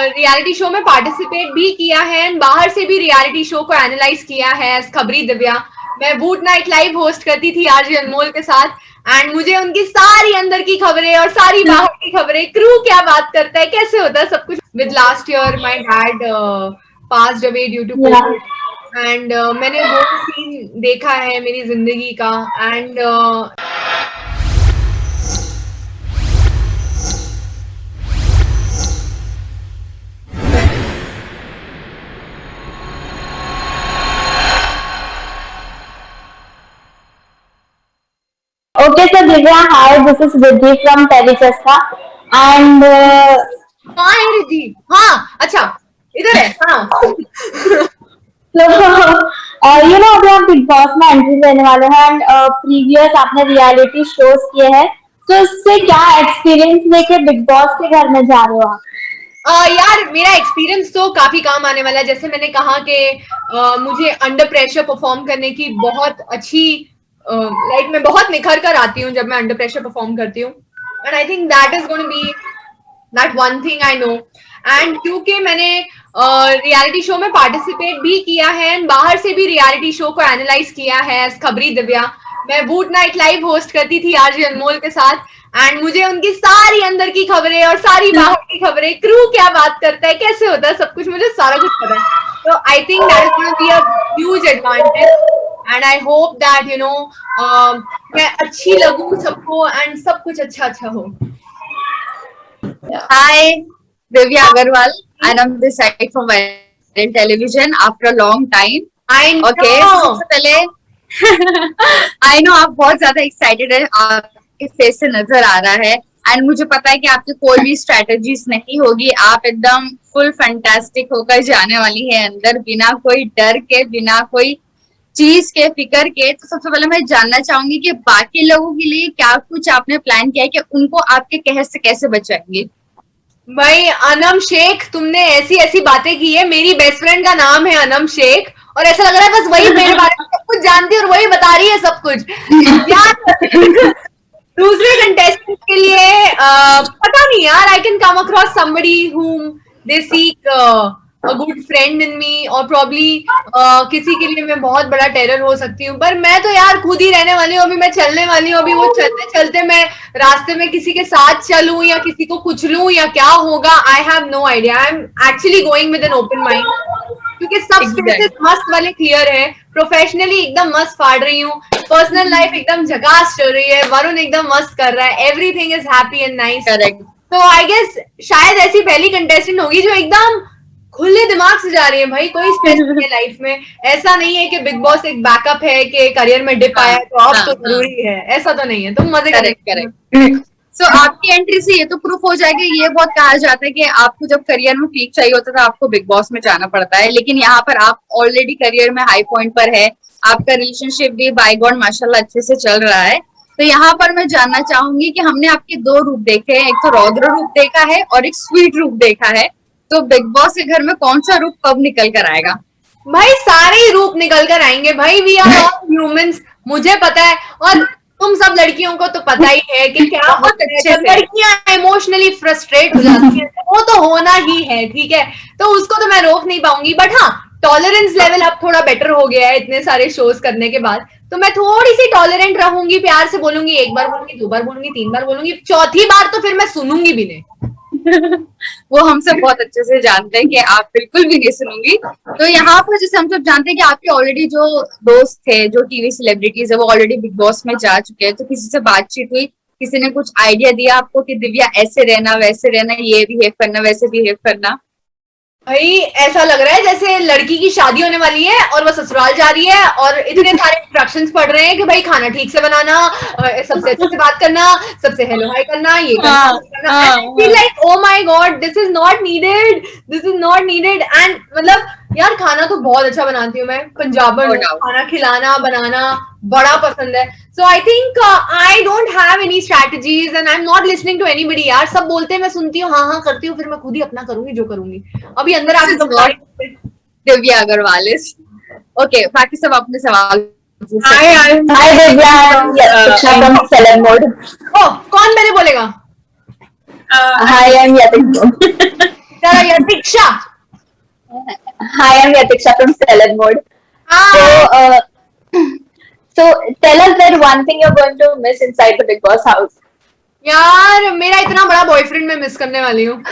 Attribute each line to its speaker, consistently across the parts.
Speaker 1: Reality show में participate भी किया है एंड बाहर से भी रियलिटी शो को एनालाइज किया है एज खबरी दिव्या। मैं बूट नाइट लाइव होस्ट करती थी आरजे अनमोल के साथ एंड मुझे उनकी सारी अंदर की खबरें और सारी बाहर की खबरें, क्रू क्या बात करता है, कैसे होता है, सब कुछ। With last year my dad passed away due to Covid and मैंने वो सीन देखा है मेरी जिंदगी का and
Speaker 2: Okay, so Divya, hi, this is Riddhi from Telechasta, and
Speaker 1: कहाँ है रिद्धि? हाँ, अच्छा, इधर है। हाँ।
Speaker 2: you know अभी हम बिग बॉस में एंट्री लेने वाले हैं एंड प्रीवियस आपने रियलिटी शोज किए हैं, तो इससे क्या एक्सपीरियंस लेके बिग बॉस के घर में जा रहे हो आप?
Speaker 1: यार मेरा एक्सपीरियंस तो काफी काम आने वाला है। जैसे मैंने कहा कि मुझे अंडर प्रेशर परफॉर्म करने की बहुत अच्छी लाइक मैं बहुत निखर कर आती हूँ जब मैं अंडर प्रेशर परफॉर्म करती हूँ and I think that is going to be that one thing I know. And क्योंकि मैंने रियलिटी शो में पार्टिसिपेट भी किया है एंड बाहर से भी रियलिटी शो को एनालाइज किया है एज खबरी दिव्या। मैं बूट नाइट लाइव होस्ट करती थी आरजे अनमोल के साथ एंड मुझे उनकी सारी अंदर की खबरें और सारी बाहर की खबरें, क्रू क्या बात करता है, कैसे होता है, सब कुछ मुझे सारा कुछ पता है। तो I think that is going to be a huge advantage and I hope that you know मैं अच्छी लगूं सबको एंड सब कुछ अच्छा अच्छा हो।
Speaker 3: Hi, Divya Agarwal, and I'm this side from Viral Television after a long time.
Speaker 1: I know.
Speaker 3: Okay, so सबसे पहले I know आप बहुत ज्यादा एक्साइटेड है, आपके फेस से नजर आ रहा है एंड मुझे पता है कि आपकी कोई भी स्ट्रेटजीज नहीं होगी, आप एकदम फुल फैंटास्टिक होकर जाने वाली है अंदर, बिना कोई डर के, बिना कोई चीज के, फिकर के। तो सबसे पहले मैं जानना चाहूंगी कि बाकी लोगों के लिए क्या कुछ आपने प्लान किया है कि उनको आपके कहर से कैसे बचाएंगे?
Speaker 1: भाई अनम शेख, तुमने ऐसी ऐसी बातें की है। मेरी बेस्ट फ्रेंड का नाम है अनम शेख और ऐसा लग रहा है बस वही मेरे बारे में सब कुछ जानती है और वही बता रही है सब कुछ। यार दूसरे कंटेस्टेंट के लिए पता नहीं यार, I can come across somebody whom they seek a good friend in me और probably किसी के लिए मैं बहुत बड़ा टेरर हो सकती हूँ, पर मैं तो यार खुद ही रहने वाली हूँ। अभी मैं चलने वाली हूँ, अभी वो चलते चलते मैं रास्ते में किसी के साथ चलूं या किसी को कुचलूं या क्या होगा, I have no idea. I am actually going with an open mind क्योंकि सब स्पेसेस मस्त वाले क्लियर है, प्रोफेशनली एकदम मस्त फाड़ रही हूँ, पर्सनल लाइफ एकदम झकास चल रही है, वरुण एकदम मस्त कर रहा है, everything is happy and nice.
Speaker 3: Correct.
Speaker 1: तो आई गेस शायद ऐसी पहली कंटेस्टेंट होगी जो एकदम खुले दिमाग से जा रही है। भाई कोई स्ट्रेस नहीं है लाइफ में, ऐसा नहीं है कि बिग बॉस एक बैकअप है कि करियर में डिप आया तो अब तो जरूरी है, ऐसा तो नहीं है। तुम मजे
Speaker 3: करेक्ट। सो आपकी एंट्री से ये तो प्रूफ हो जाएगा, ये बहुत कहा जाता है कि आपको जब करियर में पीक चाहिए होता था आपको बिग बॉस में जाना पड़ता है, लेकिन यहाँ पर आप ऑलरेडी करियर में हाई पॉइंट पर है, आपका रिलेशनशिप भी बाय गॉड माशाल्लाह अच्छे से चल रहा है। तो यहाँ पर मैं जानना चाहूंगी कि हमने आपके दो रूप देखे हैं, एक तो रौद्र रूप देखा है और एक स्वीट रूप देखा है, तो बिग बॉस के घर में कौन सा रूप कब निकल कर आएगा?
Speaker 1: भाई सारे ही रूप निकल कर आएंगे भाई, वी आर ऑल ह्यूमंस, मुझे पता है और तुम सब लड़कियों को तो पता ही है कि क्या होता है जब लड़कियां इमोशनली फ्रस्ट्रेट हो जाती हैं, वो तो होना ही है, ठीक है। तो उसको तो मैं रोक नहीं पाऊंगी, बट हाँ टॉलरेंस लेवल अब थोड़ा बेटर हो गया है इतने सारे शोज करने के बाद, तो मैं थोड़ी सी टॉलरेंट रहूंगी, प्यार से बोलूंगी, एक बार बोलूंगी, दो बार बोलूंगी, तीन बार बोलूंगी, चौथी बार तो फिर मैं सुनूंगी भी नहीं।
Speaker 3: वो हम सब बहुत अच्छे से जानते हैं कि आप बिल्कुल भी नहीं सुनूंगी। तो यहाँ पर जैसे हम सब जानते हैं कि आपके ऑलरेडी जो दोस्त थे, जो टीवी सेलिब्रिटीज है, वो ऑलरेडी बिग बॉस में जा चुके हैं, तो किसी से बातचीत हुई, किसी ने कुछ आइडिया दिया आपको कि दिव्या ऐसे रहना, वैसे रहना, ये बिहेव करना, वैसे बिहेव करना? भाई
Speaker 1: ऐसा लग रहा है जैसे लड़की की शादी होने वाली है और वो ससुराल जा रही है और इतने सारे इंस्ट्रक्शंस पढ़ रहे हैं कि भाई खाना ठीक से बनाना, सबसे अच्छे से बात करना, सबसे हेलो हाय करना, ये करना। Like oh my God, this is not needed, this is not needed. And मतलब यार खाना तो बहुत अच्छा बनाती हूँ मैं, पंजाबन खाना खिलाना बनाना बड़ा पसंद है। So I think I don't have any strategies and I am not listening to anybody. यार सब बोलते हैं, मैं सुनती हूँ, हाँ हाँ करती हूँ, फिर मैं खुद ही अपना करूंगी जो करूंगी। अभी अंदर आके
Speaker 3: दिव्या अग्रवाल इज ओके। बाकी सब अपने सवाल।
Speaker 2: हाय दिव्या,
Speaker 1: कौन पहले बोलेगा?
Speaker 2: हाय आई एम
Speaker 1: चलो Yatiksha.
Speaker 2: Hi, I'm Yatiksha from Celeb Mode.
Speaker 1: Hi.
Speaker 2: So tell us that one thing you're going to miss inside the Big Boss house.
Speaker 1: यार मेरा इतना बड़ा बॉयफ्रेंड मैं मिस करने वाली हूँ.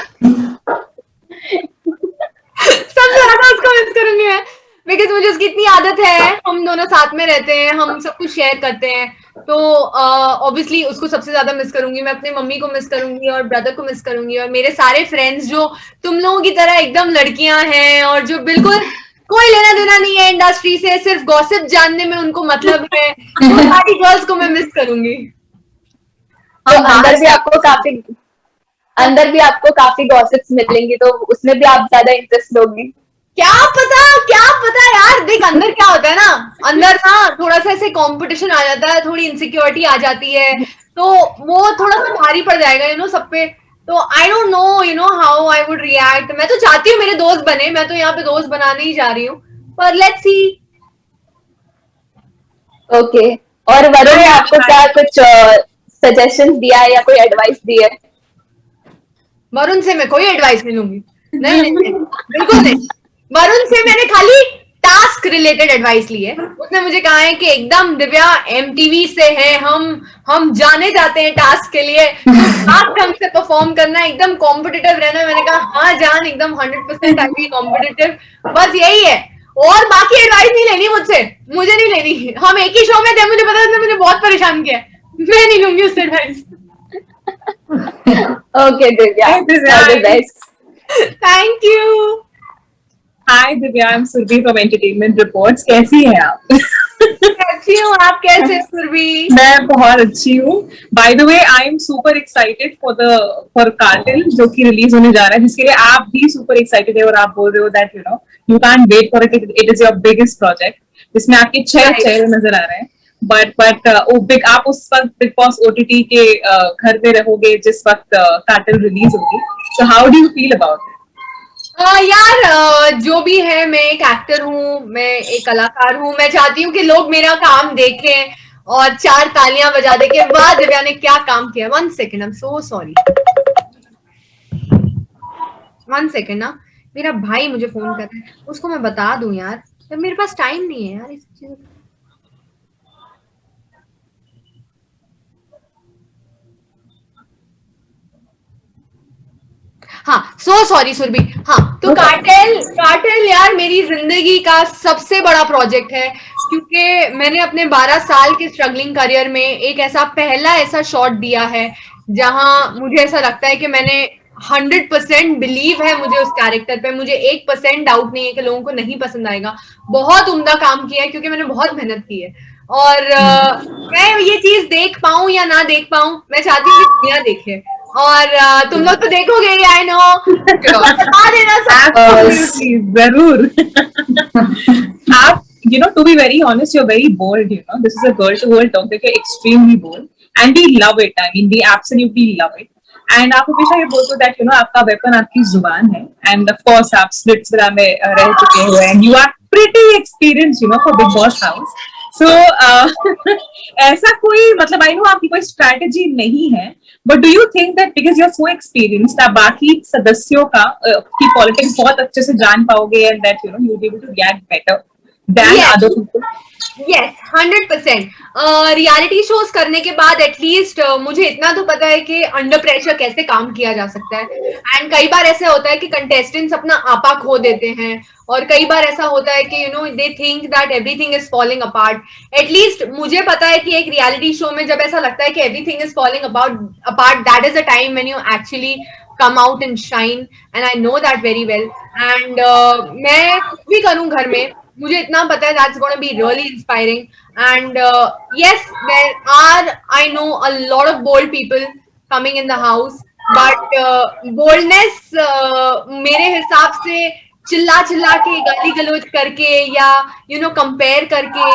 Speaker 1: सबसे ज्यादा उसको मिस करूंगी मैं, बिकॉज मुझे उसकी इतनी आदत है, हम दोनों साथ में रहते हैं, हम सब कुछ शेयर करते हैं, तो ऑब्वियसली उसको सबसे ज्यादा मिस करूंगी. मैं अपने मम्मी को मिस करूंगी और ब्रदर को मिस करूंगी और मेरे सारे फ्रेंड्स जो तुम लोगों की तरह एकदम लड़कियां हैं और जो बिल्कुल कोई लेना देना नहीं है इंडस्ट्री से, सिर्फ गॉसिप जानने में उनको मतलब है, वो सारी गर्ल्स को मैं मिस करूंगी.
Speaker 2: तो अंदर भी आपको काफी गॉसिप्स मिलेंगी, तो उसमें भी आप ज्यादा इंटरेस्ट लोगी.
Speaker 1: क्या पता यार. देख अंदर क्या होता है ना, अंदर ना थोड़ा सा ऐसे कंपटीशन आ जाता है, थोड़ी इनसिक्योरिटी आ जाती है, तो वो थोड़ा सा भारी पड़ जाएगा सब पे. तो I don't know how I would react. मैं तो चाहती हूँ मेरे दोस्त बने, मैं तो यहाँ पे दोस्त बनाने ही जा रही हूँ, पर लेट्स सी.
Speaker 2: ओके. और वरुण ने आपको क्या कुछ सजेशंस दिया है या कोई एडवाइस दी है?
Speaker 1: वरुण से मैं कोई एडवाइस नहीं लूंगी. नहीं, बिल्कुल नहीं. वरुण से मैंने खाली टास्क रिलेटेड एडवाइस ली है. उसने मुझे कहा है कि एकदम दिव्या एमटीवी से है, हम जाने जाते हैं टास्क के लिए, आप ढंग से परफॉर्म करना, एकदम कॉम्पिटिटिव रहना. मैंने कहा हाँ जान, एकदम 100% आई बी कॉम्पिटिटिव. बस यही है, और बाकी एडवाइस नहीं लेनी मुझसे, मुझे नहीं लेनी. हम एक ही शो में थे, मुझे पता है, मुझे बहुत परेशान किया. मैं नहीं लूंगी उससे advice.
Speaker 2: Okay Divya, all the best.
Speaker 1: Thank you.
Speaker 4: Hi Divya, I am Surabhi from entertainment reports. कैसी हैं आप?
Speaker 1: अच्छी हूँ, आप कैसे हैं सुरभि?
Speaker 4: मैं बहुत अच्छी हूँ. By the way, I am super excited for cartel जो कि रिलीज होने जा रहा है, जिसके लिए आप भी सुपर एक्साइटेड है और आप बोल रहे हो that you can wait for it. It is your biggest project, जिसमें आपके 6 चेहरे नजर आ रहे हैं. बट आप उस वक्त बिग बॉस ओटीटी के घर पे रहोगे जिस वक्त कार्टेल रिलीज होगी. So how do you feel about it?
Speaker 1: यार जो भी है, मैं एक एक्टर हूँ, मैं एक कलाकार हूँ. मैं चाहती हूँ कि लोग मेरा काम देखें और 4 तालियां बजा दे के वाह दिव्या ने क्या काम किया. 1 second, I am so sorry. 1 second ना, मेरा भाई मुझे फोन कर रहा है, उसको मैं बता दूं यार, तो मेरे पास टाइम नहीं है यार इस चीज. हाँ, सो सॉरी सुरभि. हाँ, तो कार्टेल यार मेरी जिंदगी का सबसे बड़ा प्रोजेक्ट है, क्योंकि मैंने अपने 12 साल के स्ट्रगलिंग करियर में एक पहला ऐसा शॉट दिया है जहां मुझे ऐसा लगता है कि मैंने 100% बिलीव है मुझे उस कैरेक्टर पे. मुझे 1% डाउट नहीं है कि लोगों को नहीं पसंद आएगा. बहुत उम्दा काम किया है, क्योंकि मैंने बहुत मेहनत की है. और मैं ये चीज देख पाऊं या ना देख पाऊं, मैं चाहती हूँ कि दुनिया देखे. और तुम लोग तो देखोगे ही, आई नो. बता देना सब.
Speaker 4: जरूर. आप to be very honest, you're very bold. This is a girl to girl talk that you're extremely bold, and we love it. I mean, we absolutely love it. And आप हमेशा ये बोलते हो that आपका वेपन आपकी जुबान है. And of course आप स्प्लिट्सविला में रह चुके हुए हैं. You are pretty experienced, for Big Boss house. So ऐसा कोई मतलब आई नो आपकी कोई स्ट्रैटेजी नहीं है, but do you think that because you are so experienced आप बाकी सदस्यों का की पॉलिटिक्स बहुत अच्छे से जान पाओगे, and that you will be able to react better than other people?
Speaker 1: Yes, 100%. Reality shows करने के बाद एटलीस्ट मुझे इतना तो पता है कि अंडर प्रेशर कैसे काम किया जा सकता है. एंड कई बार ऐसा होता है कि कंटेस्टेंट्स अपना आपा खो देते हैं, और कई बार ऐसा होता है कि they think that everything is falling apart. At least मुझे पता है कि एक रियलिटी शो में जब ऐसा लगता है कि everything is falling apart, that is a time when you actually come out and shine, and I know that very well. And मैं कुछ भी करूं घर में, मुझे इतना पता है that's going to be really inspiring. And yes, there are, I know, a lot of bold people coming in the house, but boldness मेरे हिसाब से चिल्ला के गाली गलौज करके या compare करके,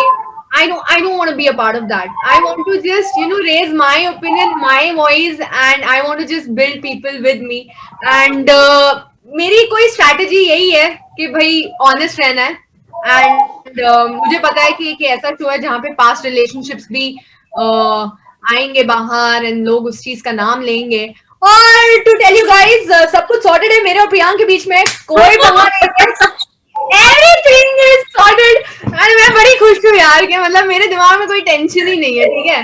Speaker 1: I don't want to be a part of that. I want to just raise my opinion, my voice, and I want to just build people with me. And मेरी कोई स्ट्रैटेजी यही है कि भाई ऑनेस्ट रहना है. And मुझे पता है कि एक ऐसा शो है जहाँ पे पास्ट रिलेशनशिप्स भी आएंगे बाहर, एंड लोग उस चीज का नाम लेंगे, और टू टेल यू गाइज, सब कुछ सॉर्टेड है मेरे और प्रियांक के बीच में, कोई पंगा नहीं है, एवरीथिंग इज सॉर्टेड। एंड मैं बड़ी खुश हूँ यार कि मतलब मेरे दिमाग में कोई टेंशन ही नहीं है, ठीक है।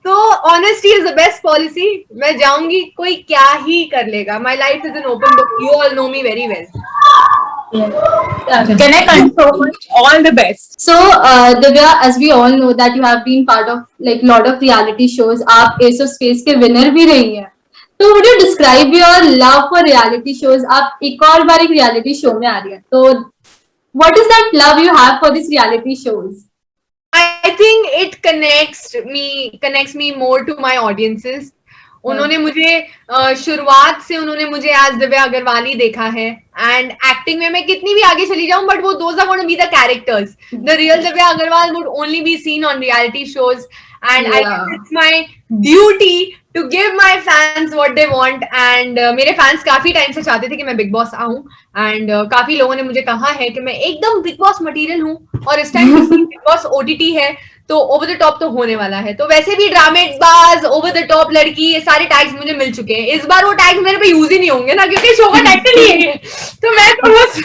Speaker 1: तो honesty is the best policy. मैं जाऊंगी, कोई क्या ही कर लेगा। My life is an open book, you all know me very well.
Speaker 3: Can I confirm?
Speaker 4: All the best.
Speaker 3: So, Divya, as we all know that you have been part of like lot of reality shows, आप Ace of Space के winner भी रही हैं। तो would you describe your love for reality shows? आप एक और बार एक reality show में आ रही हैं, तो what is that love you have for these reality shows?
Speaker 1: I think it connects me more to my audiences. उन्होंने मुझे शुरुआत से उन्होंने मुझे एज दिव्या अग्रवाली देखा है, एंड एक्टिंग में मैं कितनी भी आगे चली जाऊं, बट वो those are gonna be the characters. The real Divya Agarwal would only be seen on reality shows, and I think it's my duty to give my fans what they want. And मेरे fans काफी time से चाहते थे कि मैं big boss आऊं, and काफी लोगों ने मुझे कहा है कि मैं एकदम बिग बॉस मटेरियल हूं, और इस टाइम बिग बॉस ओटीटी है तो ओवर द टॉप तो होने वाला है। तो वैसे भी ड्रामेबाज, ओवर द टॉप लड़की, ये सारे टैग्स मुझे मिल चुके हैं। इस बार वो टैग्स मेरे पे यूज ही नहीं होंगे ना, क्योंकि शो का टाइटल ही है। तो मैं तो बस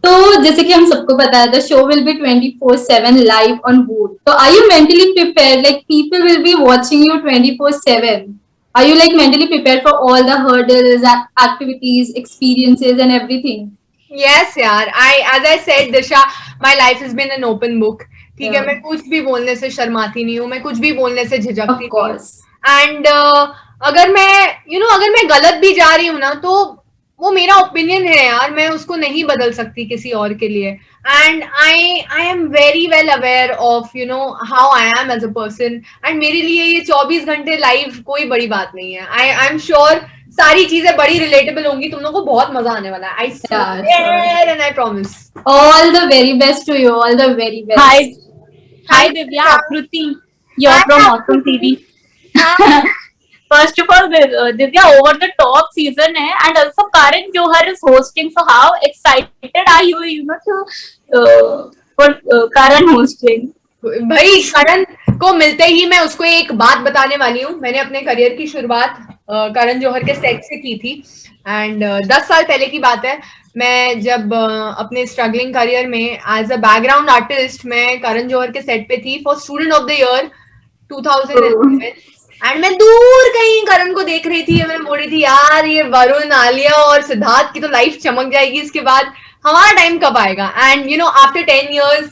Speaker 3: तो जैसे कि हम सबको पता है, the show will be 24/7 live on Voot. तो are you mentally prepare, like people will be watching you 24/7? Are you like mentally prepared for all the hurdles, activities, experiences and everything?
Speaker 1: Yes यार, as I said Disha, my life has been an open book, ठीक है। मैं कुछ भी बोलने से शर्माती नहीं हूँ, मैं कुछ भी बोलने से झिझकती नहीं हूँ। एंड अगर मैं गलत भी जा रही हूँ ना, तो वो मेरा ओपिनियन है यार, मैं उसको नहीं बदल सकती किसी और के लिए। And I am very well aware of how I am as a person, and मेरे लिए ये 24 घंटे लाइव कोई बड़ी बात नहीं है। आई एम श्योर सारी चीजें बड़ी रिलेटेबल होंगी, तुम लोगों को बहुत मजा आने वाला है। I swear and I promise.
Speaker 3: All the very best to you. All the very best.
Speaker 5: Hi Divya, Akruti. You're from Awesome TV. First of all, Divya, over the top season hai, and also Karan Johar is hosting. So how excited are you, for Karan hosting?
Speaker 1: भाई करण को मिलते ही मैं उसको एक बात बताने वाली हूँ। मैंने अपने करियर की शुरुआत करण जौहर के सेट से की थी, एंड 10 साल पहले की बात है। मैं जब अपने स्ट्रगलिंग करियर में एज अ बैकग्राउंड आर्टिस्ट मैं करण जौहर के सेट पे थी for student of the year 2011, and मैं दूर कहीं करण को देख रही थी। मैं बोल रही थी यार ये वरुण, आलिया और सिद्धार्थ की तो लाइफ चमक जाएगी, इसके बाद हमारा टाइम कब आएगा। And after 10 years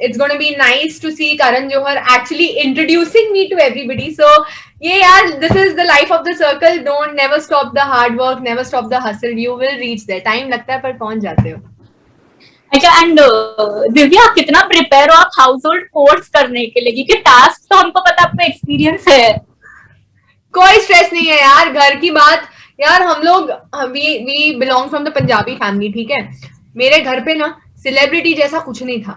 Speaker 1: it's going to be nice to see Karan Johar actually introducing me to everybody. So yeah, this is the life of the circle. Don't never stop the hard work, never stop the hustle. You will reach there. Time लगता है पर पहुंच जाते हो।
Speaker 5: अच्छा, and Divya कितना prepare हो आप हाउस होल्ड कोर्स करने के लिए, क्योंकि टास्क तो हमको पता आपको एक्सपीरियंस है।
Speaker 1: कोई स्ट्रेस नहीं है यार, घर की बात यार। हम लोग we belong from the Punjabi family, ठीक है। मेरे घर पे ना सेलिब्रिटी जैसा कुछ नहीं था,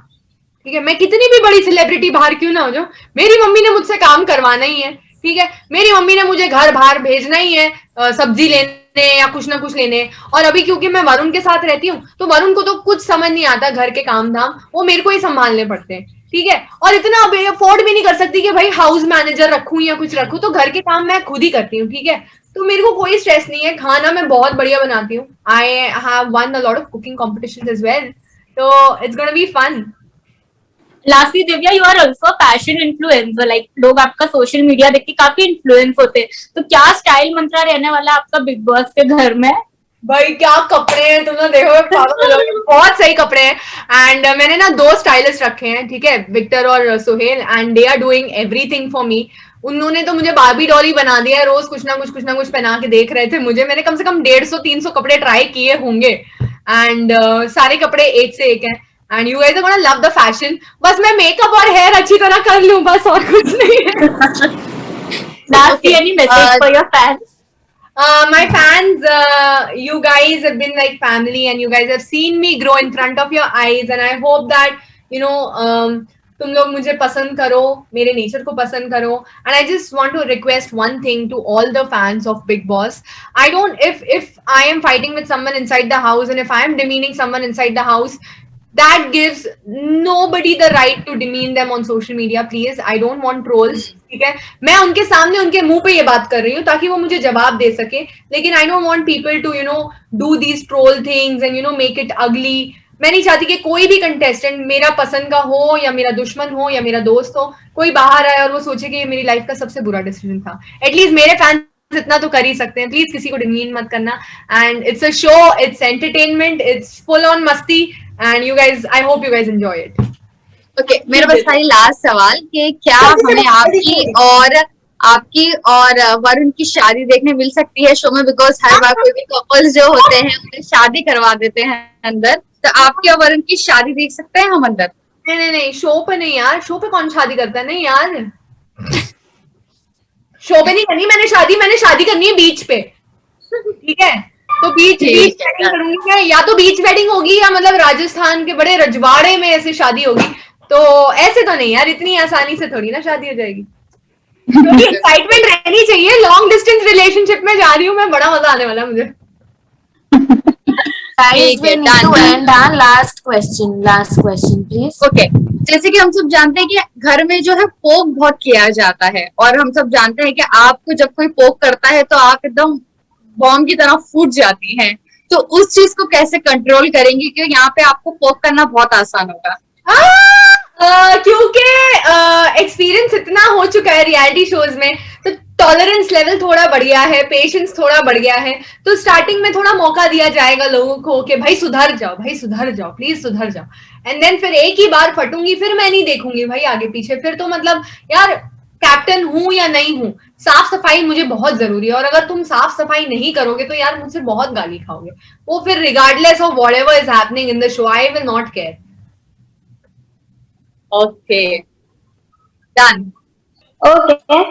Speaker 1: ठीक है। मैं कितनी भी बड़ी सेलिब्रिटी बाहर क्यों ना हो जाऊं, मेरी मम्मी ने मुझसे काम करवाना ही है, ठीक है। मेरी मम्मी ने मुझे घर बाहर भेजना ही है, सब्जी लेने या कुछ ना कुछ लेने। और अभी क्योंकि मैं वरुण के साथ रहती हूँ, तो वरुण को तो कुछ समझ नहीं आता घर के काम धाम, वो मेरे को ही संभालने पड़ते हैं, ठीक है। और इतना अफोर्ड भी नहीं कर सकती कि भाई हाउस मैनेजर रखूं या कुछ रखूं, तो घर के काम मैं खुद ही करती हूँ, ठीक है। तो मेरे को कोई स्ट्रेस नहीं है। खाना मैं बहुत बढ़िया बनाती हूँ। I have won a lot of cooking competitions as well, तो it's gonna be fun.
Speaker 5: Lastly Divya, you are also fashion influencer, like लोग आपका सोशल मीडिया देख के काफी इन्फ्लुएंस होते हैं। तो क्या स्टाइल मंत्रा रहने वाला है आपका बिग बॉस के घर में?
Speaker 1: भाई क्या कपड़े हैं, तुम लोग देखो बहुत सही कपड़े हैं। एंड मैंने ना 2 स्टाइलिस्ट रखे हैं, ठीक है, विक्टर और Suhail, and they are doing everything for me. उन्होंने तो मुझे बार्बी डॉली बना दिया है, रोज कुछ ना कुछ पहना के देख रहे थे मुझे। मैंने कम से कम 150-300 कपड़े ट्राई किए होंगे, एंड सारे कपड़े एक से एक हैं। And you guys are gonna love the fashion. बस मैं मेकअप और हेयर अच्छी तरह कर लूं, बस और कुछ नहीं है।
Speaker 5: Lastly, any message for your fans?
Speaker 1: My fans, you guys have been like family, and you guys have seen me grow in front of your eyes, and I hope that तुम लोग मुझे पसंद करो, मेरे नेचर को पसंद करो। And I just want to request one thing to all the fans of Big Boss. I don't, if I am fighting with someone inside the house, and if I am demeaning someone inside the house, that gives nobody the right to demean them on social media. Please, I don't want trolls. ठीक है, मैं उनके सामने उनके मुंह पे ये बात कर रही हूँ ताकि वो मुझे जवाब दे सके, लेकिन I don't want people to do these troll things and make it ugly. मैं नहीं चाहती कि कोई भी कंटेस्टेंट मेरा पसंद का हो या मेरा दुश्मन हो या मेरा दोस्त हो, कोई बाहर आए और वो सोचे कि ये मेरी लाइफ का सबसे बुरा डिसीजन था. एटलीस्ट मेरे फैंस इतना तो कर ही सकते हैं. प्लीज किसी को डिमीन मत करना. And it's a show, it's entertainment, it's full on मस्ती, and you guys, I hope you guys enjoy it.
Speaker 3: Okay, मेरा बस खाली लास्ट सवाल कि क्या हमें आपकी और वरुण की शादी देखने मिल सकती है शो में? बिकॉज हर बार कोई भी कपल्स जो होते हैं उन्हें शादी करवा देते हैं अंदर, तो आपकी और वरुण की शादी देख सकते हैं हम अंदर?
Speaker 1: नहीं, शो पे नहीं यार. शो पे कौन शादी करता है? नहीं यार, शो पे नहीं करनी मैंने शादी करनी है बीच पे. ठीक है, तो बीच वेडिंग करूंगी मैं, या तो बीच वेडिंग होगी या मतलब राजस्थान के बड़े रजवाड़े में ऐसे शादी होगी. तो ऐसे तो नहीं यार, इतनी आसानी से थोड़ी ना शादी हो जाएगी. क्योंकि एक्साइटमेंट रहनी चाहिए. लॉन्ग डिस्टेंस रिलेशनशिप में जा रही हूँ मैं, बड़ा मजा आने वाला है मुझे.
Speaker 6: Guys, we need to end our last question, please.
Speaker 3: Okay, जैसे कि हम सब जानते हैं कि घर में जो है पोक बहुत किया जाता है, और हम सब जानते हैं कि आपको जब कोई पोक करता है तो आप एकदम बॉम्ब की तरह फूट जाती हैं. तो उस चीज को कैसे कंट्रोल करेंगी? क्योंकि यहाँ पे आपको पोक करना बहुत आसान होगा.
Speaker 1: क्योंकि एक्सपीरियंस इतना हो चुका है रियलिटी शोज में, तो टॉलरेंस लेवल थोड़ा बढ़ गया है, पेशेंस थोड़ा बढ़ गया है. तो स्टार्टिंग में थोड़ा मौका दिया जाएगा लोगों को कि भाई सुधर जाओ, प्लीज सुधर जाओ. एंड देन फिर एक ही बार फटूंगी, फिर मैं नहीं देखूंगी भाई आगे पीछे. फिर तो मतलब यार, कैप्टन हूं या नहीं हूं, साफ सफाई मुझे बहुत जरूरी है. और अगर तुम साफ सफाई नहीं करोगे तो यार मुझसे बहुत गाली खाओगे. वो फिर regardless of whatever is happening in the show, I will not care.
Speaker 3: Okay, done.
Speaker 2: Okay,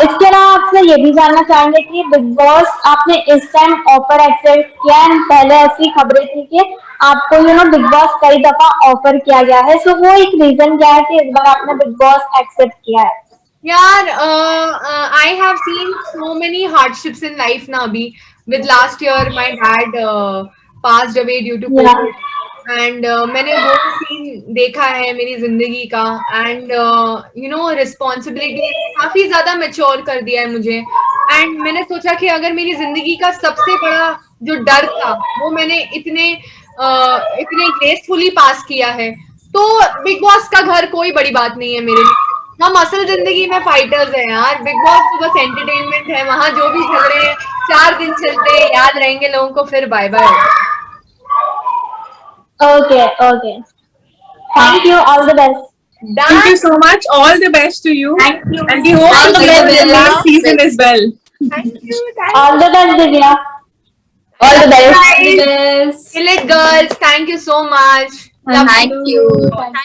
Speaker 2: इसके अलावा आपसे ये भी जानना चाहेंगे कि बिग बॉस आपने इस टाइम ऑफर एक्सेप्ट किया है. पहले ऐसी खबरें थी कि आपको बिग बॉस कई दफा ऑफर किया गया है, सो वो एक रीजन क्या है कि इस बार आपने बिग बॉस एक्सेप्ट किया है?
Speaker 1: यार, I have seen so many hardships in life ना. अभी with last year my dad passed away due to COVID. And मैंने वो सीन देखा है मेरी जिंदगी का. एंड रिस्पॉन्सिबिलिटी काफी ज्यादा मैच्योर कर दिया है मुझे. एंड मैंने सोचा कि अगर मेरी जिंदगी का सबसे बड़ा जो डर था वो मैंने इतने ग्रेसफुली पास किया है, तो बिग बॉस का घर कोई बड़ी बात नहीं है मेरे लिए. हम असल जिंदगी में फाइटर्स हैं यार. बिग बॉस तो बस एंटरटेनमेंट है. वहां जो भी झगड़े 4 दिन चलते हैं, याद रहेंगे लोगों को, फिर bye bye.
Speaker 2: Okay. Thank you. All the best.
Speaker 4: Thank you so much. All the best to you.
Speaker 5: Thank you.
Speaker 4: And we hope
Speaker 3: All
Speaker 4: to
Speaker 3: the
Speaker 4: see you in the
Speaker 3: best.
Speaker 4: next season as well.
Speaker 1: Thank you.
Speaker 2: All the best, Divya. All the best.
Speaker 5: Yes.
Speaker 1: Kill it, girls. Thank you so much.
Speaker 3: Thank you.